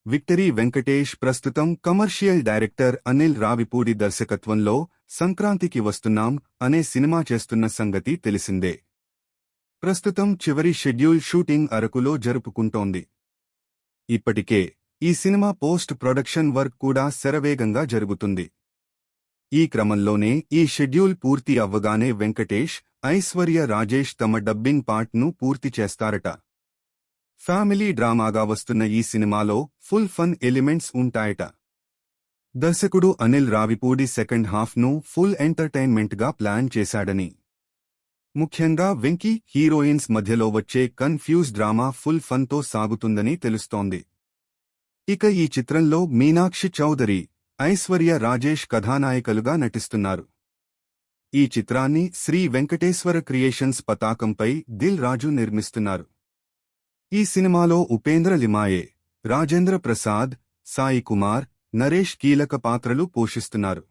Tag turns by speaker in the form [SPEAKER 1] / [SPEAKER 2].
[SPEAKER 1] Victory Venkatesh ప్రస్తుతం commercial director Anil Ravipudi దర్శకత్వంలో సంక్రాంతికి వస్తున్నాం అనే సినిమా చేస్తున్న సంగతి తెలిసిందే. ప్రస్తుతం చివరి షెడ్యూల్ షూటింగ్ అరకులో జరుపుకుంటోంది. ఇప్పటికే ఈ సినిమా పోస్ట్ ప్రొడక్షన్ వర్క్ కూడా శరవేగంగా జరుగుతుంది. ఈ క్రమంలోనే ఈ షెడ్యూల్ పూర్తి అవ్వగానే వెంకటేష్, ఐశ్వర్య రాజేష్ తమ డబ్బింగ్ పార్ట్ను పూర్తి చేస్తారట. ఫ్యామిలీ డ్రామాగా వస్తున్న ఈ సినిమాలో ఫుల్ ఫన్ ఎలిమెంట్స్ ఉంటాయట. దర్శకుడు అనిల్ రావిపూడి సెకండ్ హాఫ్ను ఫుల్ ఎంటర్టైన్మెంట్గా ప్లాన్ చేశాడని, ముఖ్యంగా వెంకీ హీరోయిన్స్ మధ్యలో వచ్చే కన్ఫ్యూజ్ డ్రామా ఫుల్ ఫన్తో సాగుతుందని తెలుస్తోంది. ఇక ఈ చిత్రంలో మీనాక్షి చౌదరి, ఐశ్వర్య రాజేష్ కథానాయకులుగా నటిస్తున్నారు. ఈ చిత్రాన్ని శ్రీ వెంకటేశ్వర క్రియేషన్స్ పతాకంపై దిల్ రాజు నిర్మిస్తున్నారు. ఈ సినిమాలో ఉపేంద్ర లిమాయే, రాజేంద్ర ప్రసాద్, సాయి కుమార్, నరేష్ కీలక పాత్రలు పోషిస్తున్నారు.